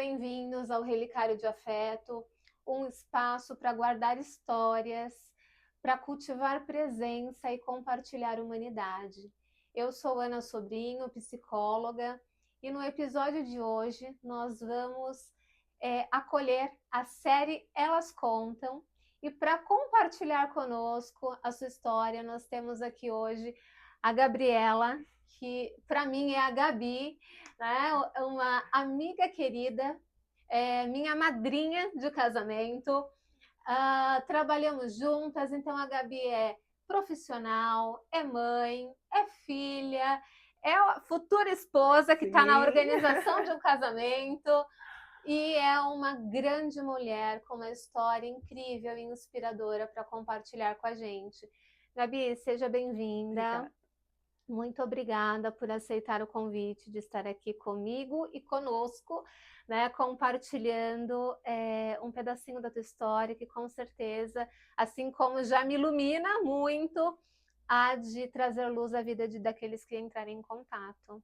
bem-vindos ao Relicário de Afeto, um espaço para guardar histórias, para cultivar presença e compartilhar humanidade. Eu sou Ana Sobrinho, psicóloga, e no episódio de hoje nós vamos acolher a série Elas Contam. E para compartilhar conosco a sua história, nós temos aqui hoje a Gabriela, que para mim é a Gabi, né? Uma amiga querida, minha madrinha de casamento. Trabalhamos juntas, então a Gabi é profissional, é mãe, é filha, é a futura esposa que está na organização de um casamento e é uma grande mulher com uma história incrível e inspiradora para compartilhar com a gente. Gabi, seja bem-vinda. Muito obrigada por aceitar o convite de estar aqui comigo e conosco, né, compartilhando um pedacinho da tua história que com certeza, assim como já me ilumina muito, há de trazer luz à vida daqueles que entrarem em contato.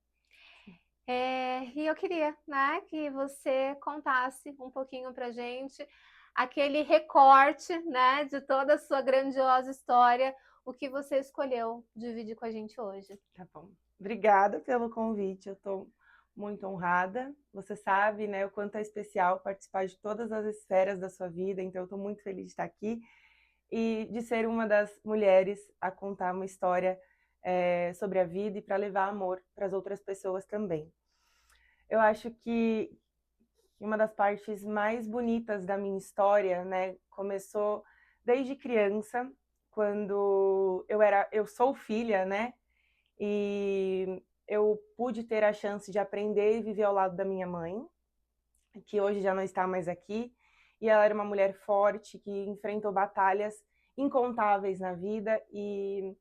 E eu queria, né, que você contasse um pouquinho para a gente aquele recorte, né, de toda a sua grandiosa história, o que você escolheu dividir com a gente hoje. Tá bom. Obrigada pelo convite, eu estou muito honrada. Você sabe, né, o quanto é especial participar de todas as esferas da sua vida, então eu estou muito feliz de estar aqui e de ser uma das mulheres a contar uma história sobre a vida e para levar amor para as outras pessoas também. Eu acho que uma das partes mais bonitas da minha história, né, começou desde criança, quando eu sou filha, né, e eu pude ter a chance de aprender e viver ao lado da minha mãe, que hoje já não está mais aqui, e ela era uma mulher forte que enfrentou batalhas incontáveis na vida, e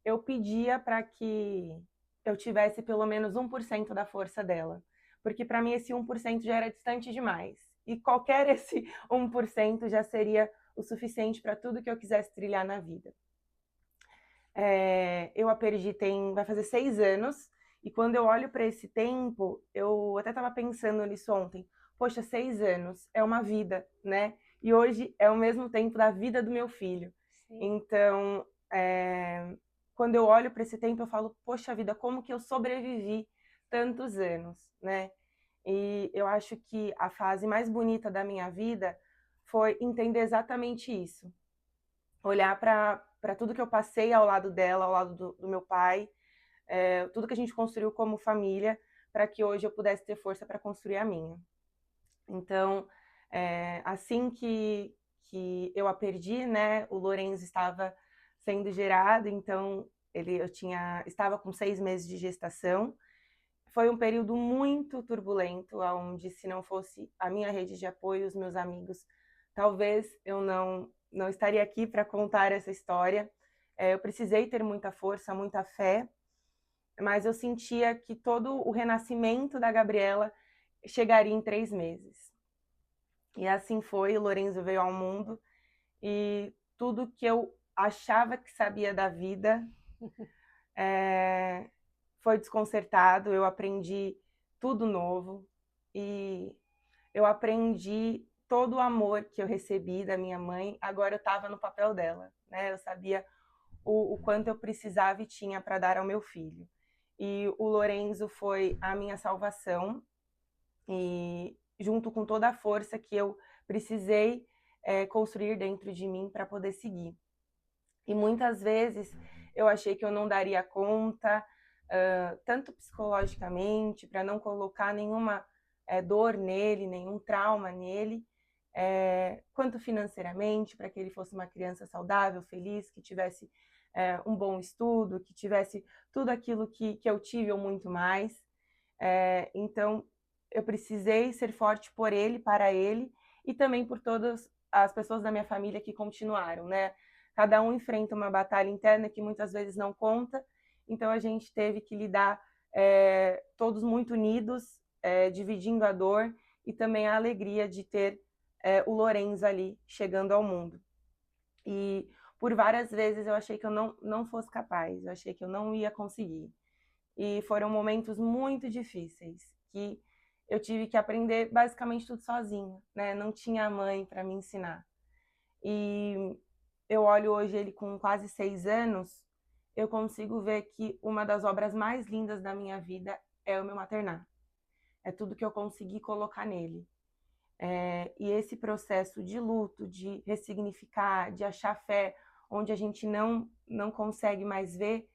eu pedia para que eu tivesse pelo menos 1% da força dela, porque para mim esse 1% já era distante demais, e qualquer esse 1% já seria o suficiente para tudo que eu quisesse trilhar na vida. Eu a perdi vai fazer 6 anos, e quando eu olho para esse tempo, eu até estava pensando nisso ontem, poxa, 6 anos é uma vida, né? E hoje é o mesmo tempo da vida do meu filho. Sim. Então, quando eu olho para esse tempo, eu falo, poxa vida, como que eu sobrevivi tantos anos, né? E eu acho que a fase mais bonita da minha vida foi entender exatamente isso. Olhar para tudo que eu passei ao lado dela, ao lado do meu pai, tudo que a gente construiu como família, para que hoje eu pudesse ter força para construir a minha. Então, assim que eu a perdi, né, o Lorenzo estava sendo gerado, então estava com 6 meses de gestação. Foi um período muito turbulento, onde se não fosse a minha rede de apoio, os meus amigos, talvez eu não estaria aqui para contar essa história. Eu precisei ter muita força, muita fé, mas eu sentia que todo o renascimento da Gabriela chegaria em 3 meses. E assim foi, o Lorenzo veio ao mundo, e tudo que eu achava que sabia da vida foi desconcertado. Eu aprendi tudo novo, e eu aprendi todo o amor que eu recebi da minha mãe, agora eu estava no papel dela, né? Eu sabia o quanto eu precisava e tinha para dar ao meu filho. E o Lorenzo foi a minha salvação, e junto com toda a força que eu precisei construir dentro de mim para poder seguir. E muitas vezes eu achei que eu não daria conta, tanto psicologicamente, para não colocar nenhuma dor nele, nenhum trauma nele, quanto financeiramente, para que ele fosse uma criança saudável, feliz, que tivesse um bom estudo, que tivesse tudo aquilo que eu tive ou muito mais. Então, eu precisei ser forte por ele, para ele, e também por todas as pessoas da minha família que continuaram, né? Cada um enfrenta uma batalha interna que muitas vezes não conta, então a gente teve que lidar todos muito unidos, dividindo a dor e também a alegria de ter o Lorenzo ali chegando ao mundo. E por várias vezes eu achei que eu não fosse capaz, eu achei que eu não ia conseguir. E foram momentos muito difíceis, que eu tive que aprender basicamente tudo sozinha, né? Não tinha mãe para me ensinar. E eu olho hoje ele com quase 6 anos, eu consigo ver que uma das obras mais lindas da minha vida é o meu maternar. É tudo que eu consegui colocar nele. E esse processo de luto, de ressignificar, de achar fé, onde a gente não consegue mais ver,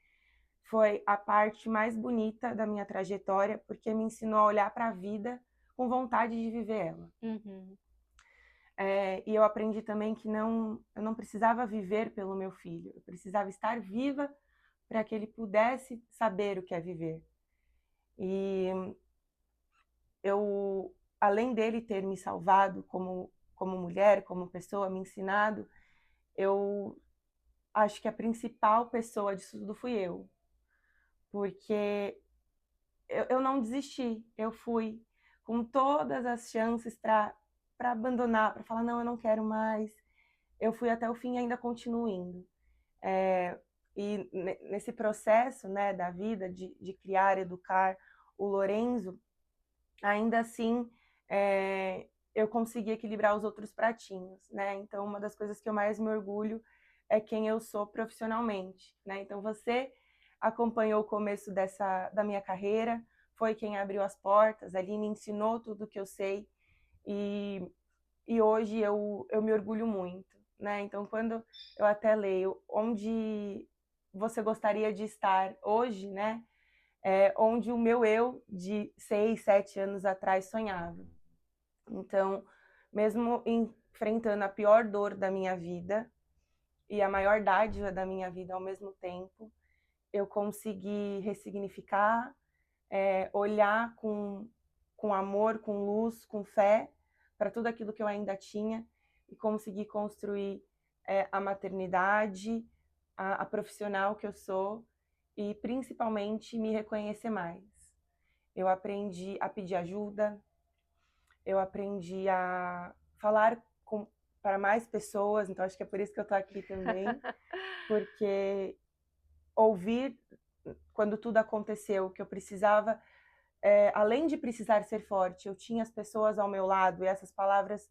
foi a parte mais bonita da minha trajetória, porque me ensinou a olhar para a vida com vontade de viver ela. Uhum. E eu aprendi também que eu não precisava viver pelo meu filho, eu precisava estar viva para que ele pudesse saber o que é viver. E eu, além dele ter me salvado como mulher, como pessoa, me ensinado, eu acho que a principal pessoa disso tudo fui eu. Porque eu não desisti, eu fui com todas as chances para abandonar, para falar, não, eu não quero mais. Eu fui até o fim e ainda continuo indo. E nesse processo, né, da vida, de criar, educar o Lorenzo, ainda assim, eu consegui equilibrar os outros pratinhos, né? Então, uma das coisas que eu mais me orgulho é quem eu sou profissionalmente, né? Então, você acompanhou o começo da minha carreira, foi quem abriu as portas ali, me ensinou tudo que eu sei e hoje eu me orgulho muito, né? Então, quando eu até leio onde você gostaria de estar hoje, né? Onde o meu eu de 6, 7 anos atrás sonhava. Então, mesmo enfrentando a pior dor da minha vida e a maior dádiva da minha vida ao mesmo tempo, eu consegui ressignificar, olhar com amor, com luz, com fé para tudo aquilo que eu ainda tinha e conseguir construir a maternidade, a profissional que eu sou e principalmente me reconhecer mais. Eu aprendi a pedir ajuda, eu aprendi a falar para mais pessoas, então acho que é por isso que eu estou aqui também, porque ouvir quando tudo aconteceu, que eu precisava, além de precisar ser forte, eu tinha as pessoas ao meu lado e essas palavras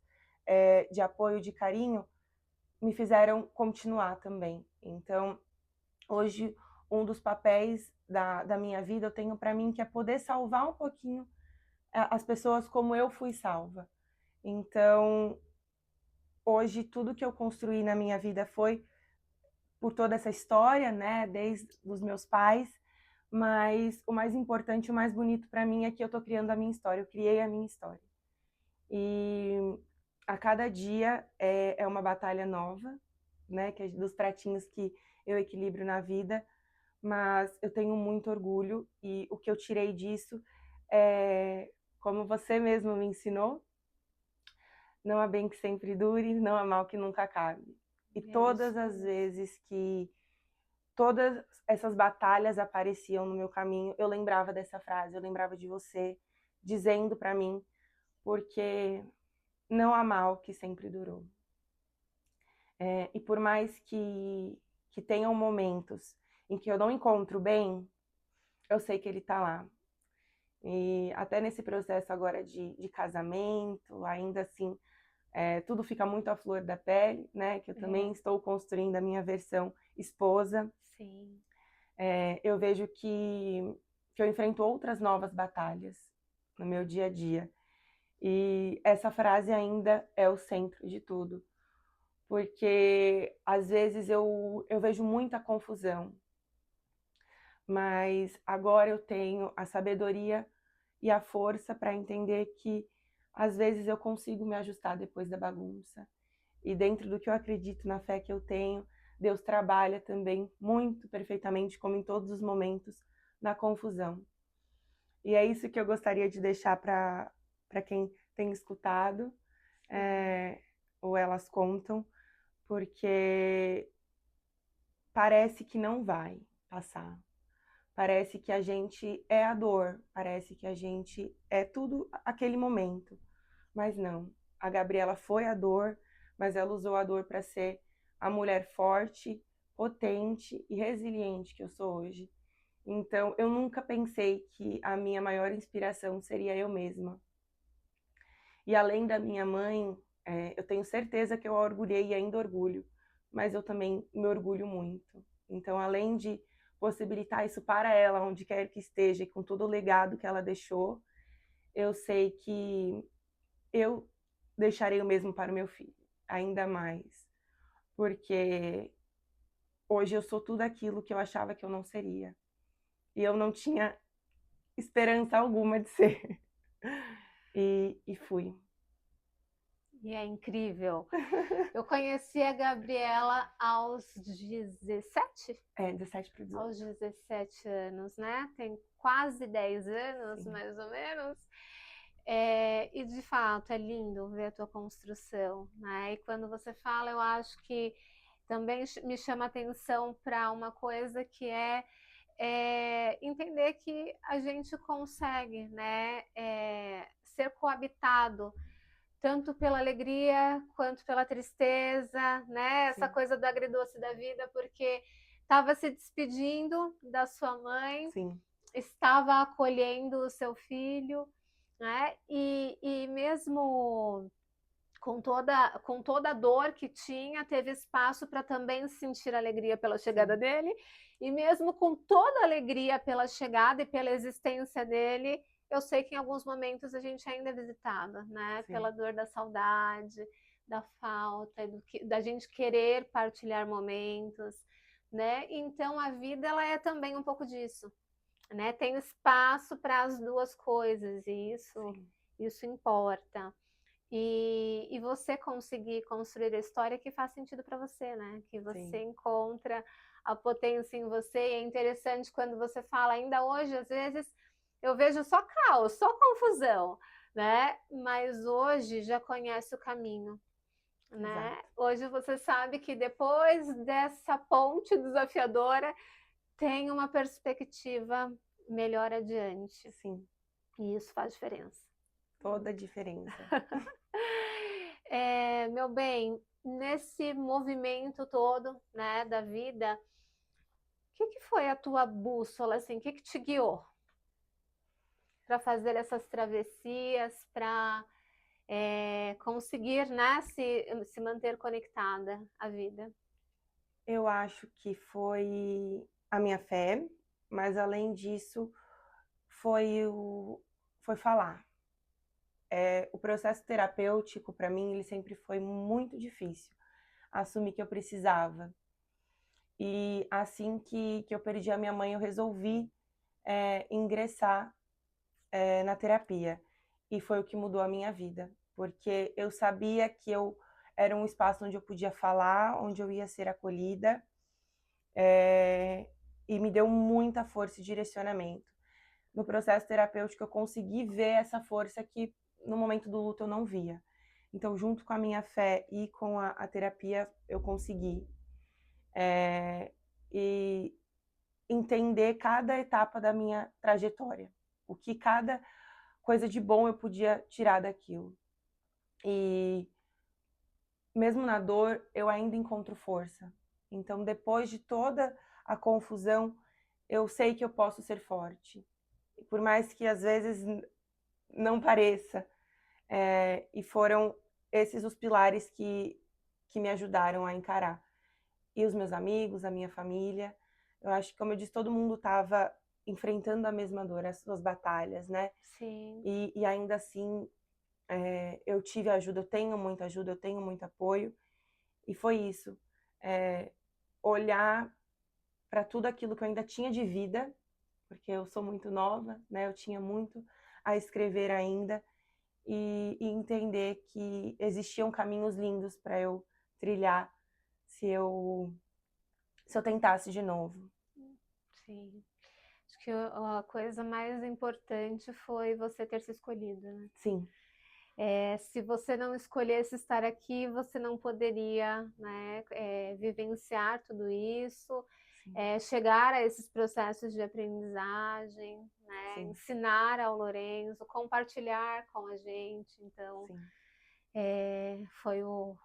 de apoio, de carinho, me fizeram continuar também. Então, hoje, um dos papéis da minha vida eu tenho para mim que é poder salvar um pouquinho as pessoas como eu fui salva. Então, hoje, tudo que eu construí na minha vida foi por toda essa história, né, desde os meus pais, mas o mais importante, o mais bonito para mim é que eu estou criando a minha história, eu criei a minha história. E a cada dia é uma batalha nova, né, que é dos pratinhos que eu equilibro na vida, mas eu tenho muito orgulho e o que eu tirei disso é, como você mesmo me ensinou, não há bem que sempre dure, não há mal que nunca acabe. E todas as vezes que todas essas batalhas apareciam no meu caminho, eu lembrava dessa frase, eu lembrava de você dizendo para mim, porque não há mal que sempre durou. E por mais que tenham momentos em que eu não encontro bem, eu sei que ele está lá. E até nesse processo agora de casamento, ainda assim, tudo fica muito à flor da pele, né? Que eu também estou construindo a minha versão esposa. Sim. Eu vejo que eu enfrento outras novas batalhas no meu dia a dia. E essa frase ainda é o centro de tudo. Porque às vezes eu vejo muita confusão. Mas agora eu tenho a sabedoria e a força para entender que às vezes eu consigo me ajustar depois da bagunça. E dentro do que eu acredito, na fé que eu tenho, Deus trabalha também muito perfeitamente, como em todos os momentos, na confusão. E é isso que eu gostaria de deixar para quem tem escutado, ou elas contam, porque parece que não vai passar. Parece que a gente é a dor, parece que a gente é tudo aquele momento. Mas não. A Gabriela foi a dor, mas ela usou a dor para ser a mulher forte, potente e resiliente que eu sou hoje. Então, eu nunca pensei que a minha maior inspiração seria eu mesma. E além da minha mãe, eu tenho certeza que eu a orgulhei e ainda orgulho, mas eu também me orgulho muito. Então, além de possibilitar isso para ela, onde quer que esteja, e com todo o legado que ela deixou, eu sei que eu deixarei o mesmo para o meu filho, ainda mais, porque hoje eu sou tudo aquilo que eu achava que eu não seria. E eu não tinha esperança alguma de ser. E fui. E é incrível. Eu conheci a Gabriela aos 17? 17 para 18. Aos 17 anos, né? Tem quase 10 anos, Sim. mais ou menos. E de fato é lindo ver a tua construção, né? E quando você fala, eu acho que também me chama atenção para uma coisa que é entender que a gente consegue, né, ser coabitado tanto pela alegria quanto pela tristeza, né? Essa Sim. coisa do agridoce da vida, porque estava se despedindo da sua mãe, Sim. estava acolhendo o seu filho, né? E mesmo com toda a dor que tinha, teve espaço para também sentir alegria pela chegada Sim. dele, e mesmo com toda a alegria pela chegada e pela existência dele, eu sei que em alguns momentos a gente ainda é visitada, né? Sim. Pela dor da saudade, da falta, da gente querer partilhar momentos, né? Então a vida ela é também um pouco disso, né? Tem espaço para as duas coisas, e isso importa. E você conseguir construir a história que faz sentido para você, né? Que você Sim. encontra a potência em você. E é interessante quando você fala, ainda hoje, às vezes, eu vejo só caos, só confusão, né? Mas hoje já conhece o caminho, né? Exato. Hoje você sabe que depois dessa ponte desafiadora, tem uma perspectiva melhor adiante. Sim. E isso faz diferença. Toda a diferença. Meu bem, nesse movimento todo, né, da vida, o que foi a tua bússola, assim, o que te guiou para fazer essas travessias, para conseguir, né, se manter conectada à vida? Eu acho que foi a minha fé, mas além disso, foi falar. O processo terapêutico, para mim, ele sempre foi muito difícil. Assumir que eu precisava. E assim que eu perdi a minha mãe, eu resolvi ingressar na terapia. E foi o que mudou a minha vida. Porque eu sabia que eu era um espaço onde eu podia falar, onde eu ia ser acolhida. E me deu muita força e direcionamento. No processo terapêutico, eu consegui ver essa força que no momento do luto eu não via. Então, junto com a minha fé e com a terapia, eu consegui e entender cada etapa da minha trajetória, o que cada coisa de bom eu podia tirar daquilo. E mesmo na dor, eu ainda encontro força. Então, depois de toda a confusão, eu sei que eu posso ser forte. Por mais que às vezes não pareça. E foram esses os pilares que me ajudaram a encarar. E os meus amigos, a minha família. Eu acho que, como eu disse, todo mundo estava enfrentando a mesma dor, as suas batalhas, né? Sim. E ainda assim, eu tive ajuda, eu tenho muita ajuda, eu tenho muito apoio. E foi isso. Olhar para tudo aquilo que eu ainda tinha de vida, porque eu sou muito nova, né? Eu tinha muito a escrever ainda. E entender que existiam caminhos lindos para eu trilhar se eu tentasse de novo. Sim. Acho que a coisa mais importante foi você ter se escolhido, né? Sim. Se você não escolhesse estar aqui, você não poderia, né, vivenciar tudo isso, chegar a esses processos de aprendizagem, né, ensinar ao Lorenzo, compartilhar com a gente. Então, eu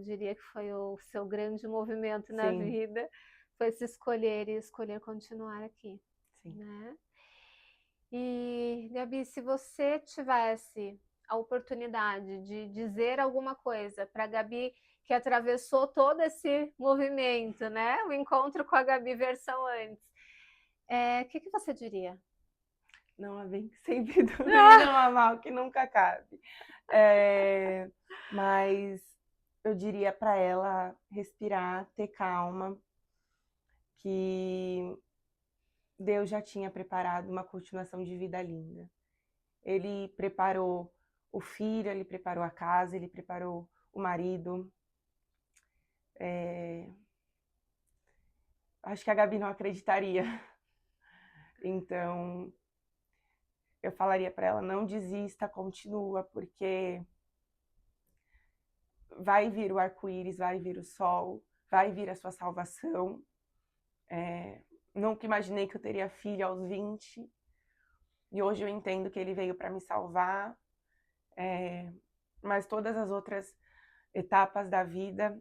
diria que foi o seu grande movimento na vida, foi se escolher e escolher continuar aqui. Sim. Né? E, Gabi, se você tivesse a oportunidade de dizer alguma coisa para a Gabi, que atravessou todo esse movimento, né? O encontro com a Gabi versão antes. O que você diria? Não há bem que sempre dure, não há mal que nunca acabe. Mas eu diria para ela respirar, ter calma, que Deus já tinha preparado uma continuação de vida linda. Ele preparou o filho, ele preparou a casa, ele preparou o marido. Acho que a Gabi não acreditaria. Então, eu falaria para ela, não desista, continua, porque vai vir o arco-íris, vai vir o sol, vai vir a sua salvação. Nunca imaginei que eu teria filho aos 20, e hoje eu entendo que ele veio para me salvar, mas todas as outras etapas da vida,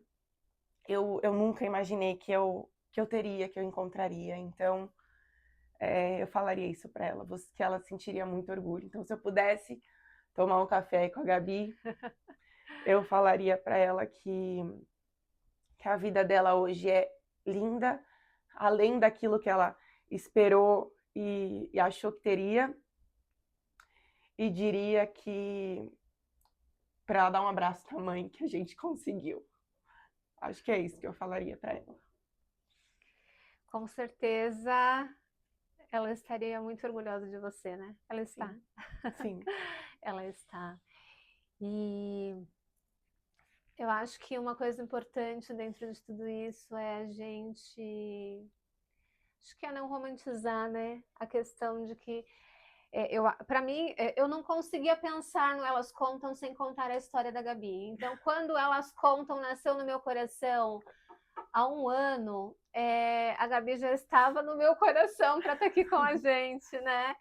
eu nunca imaginei que eu teria, que eu encontraria. Então, eu falaria isso para ela, que ela sentiria muito orgulho. Então, se eu pudesse tomar um café com a Gabi, eu falaria para ela que a vida dela hoje é linda, além daquilo que ela esperou e achou que teria. E diria que para ela dar um abraço na mãe, que a gente conseguiu. Acho que é isso que eu falaria para ela. Com certeza ela estaria muito orgulhosa de você, né? Ela está. Sim. Ela está. E eu acho que uma coisa importante dentro de tudo isso é a gente, acho que é não romantizar, né? A questão de que, para mim, eu não conseguia pensar no Elas Contam sem contar a história da Gabi. Então, quando Elas Contam nasceu no meu coração há 1 ano, a Gabi já estava no meu coração para estar aqui com a gente, né?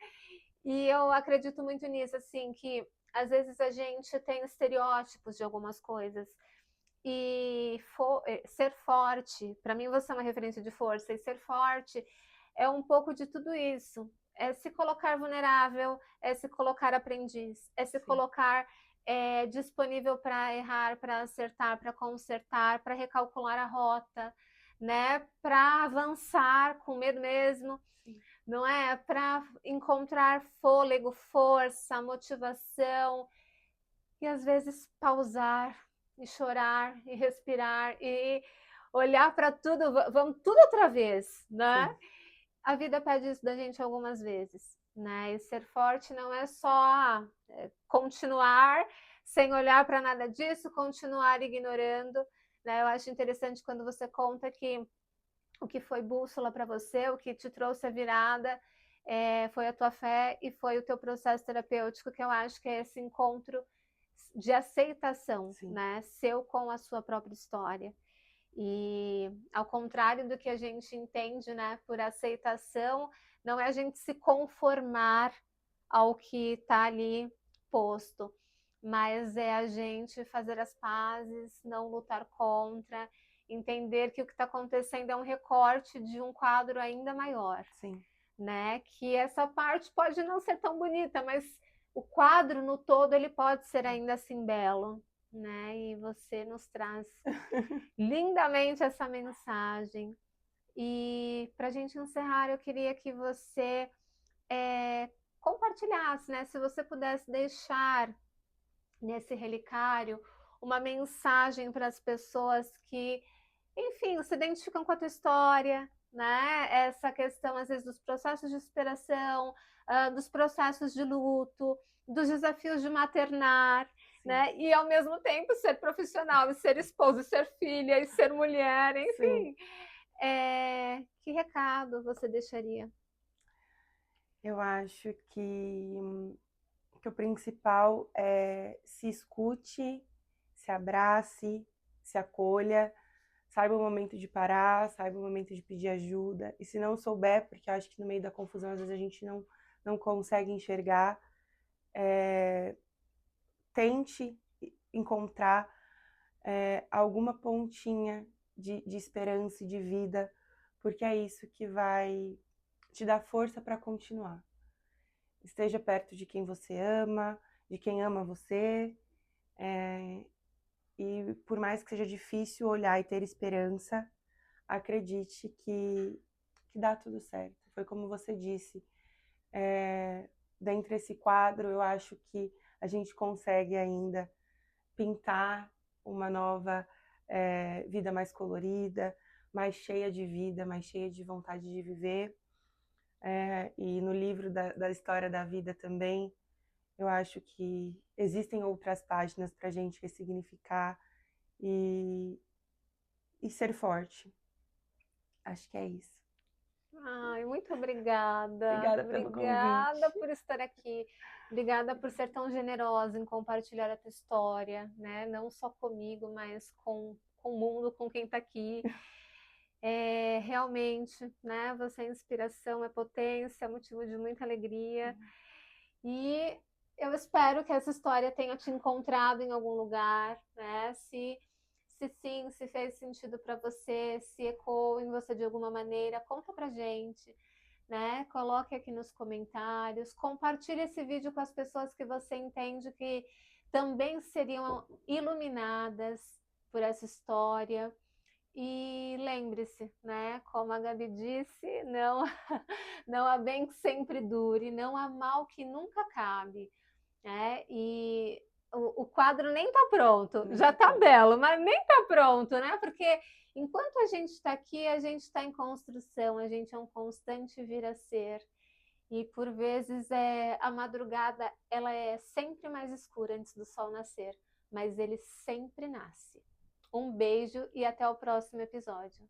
E eu acredito muito nisso, assim, que às vezes a gente tem estereótipos de algumas coisas. E ser forte, para mim você é uma referência de força, e ser forte é um pouco de tudo isso. É se colocar vulnerável, é se colocar aprendiz, é se colocar disponível para errar, para acertar, para consertar, para recalcular a rota, né? Para avançar com medo mesmo, não é? Para encontrar fôlego, força, motivação e às vezes pausar e chorar e respirar e olhar para tudo, vamos tudo outra vez, né? Sim. A vida pede isso da gente algumas vezes, né? E ser forte não é só continuar sem olhar para nada disso, continuar ignorando, né? Eu acho interessante quando você conta que o que foi bússola para você, o que te trouxe a virada, foi a tua fé e foi o teu processo terapêutico, que eu acho que é esse encontro de aceitação, né? Seu com a sua própria história. E ao contrário do que a gente entende, né, por aceitação, não é a gente se conformar ao que está ali posto, mas é a gente fazer as pazes, não lutar contra, entender que o que está acontecendo é um recorte de um quadro ainda maior. Sim. Né? Que essa parte pode não ser tão bonita, mas o quadro no todo ele pode ser ainda assim belo, né? E você nos traz lindamente essa mensagem. E para a gente encerrar, eu queria que você compartilhasse, né? Se você pudesse deixar nesse relicário uma mensagem para as pessoas que, enfim, se identificam com a tua história, né? Essa questão, às vezes, dos processos de superação, dos processos de luto, dos desafios de maternar, né? E, ao mesmo tempo, ser profissional, e ser esposa, e ser filha, e ser mulher, enfim. Que recado você deixaria? Eu acho que o principal é se escute, se abrace, se acolha, saiba o momento de parar, saiba o momento de pedir ajuda. E se não souber, porque eu acho que no meio da confusão às vezes a gente não consegue enxergar, tente encontrar alguma pontinha de esperança e de vida, porque é isso que vai te dar força para continuar. Esteja perto de quem você ama, de quem ama você. E por mais que seja difícil olhar e ter esperança, acredite que dá tudo certo. Foi como você disse, dentro desse quadro, eu acho que a gente consegue ainda pintar uma nova vida mais colorida, mais cheia de vida, mais cheia de vontade de viver. E no livro da história da vida também, eu acho que existem outras páginas para a gente ressignificar e ser forte. Acho que é isso. Ai, muito obrigada. Obrigada pelo Obrigada convite. por estar aqui. Obrigada por ser tão generosa em compartilhar a tua história, né? Não só comigo, mas com o mundo, com quem está aqui. Realmente, né? Você é inspiração, é potência, é motivo de muita alegria. E eu espero que essa história tenha te encontrado em algum lugar, né? Se sim, se fez sentido para você, se ecoou em você de alguma maneira, conta pra gente, né? Coloque aqui nos comentários, compartilhe esse vídeo com as pessoas que você entende que também seriam iluminadas por essa história. E lembre-se, né? Como a Gabi disse, não, não há bem que sempre dure, não há mal que nunca acabe, né? E o quadro nem tá pronto, já tá belo, mas nem tá pronto, né? Porque enquanto a gente está aqui, a gente está em construção, a gente é um constante vir a ser. E por vezes a madrugada ela é sempre mais escura antes do sol nascer, mas ele sempre nasce. Um beijo e até o próximo episódio.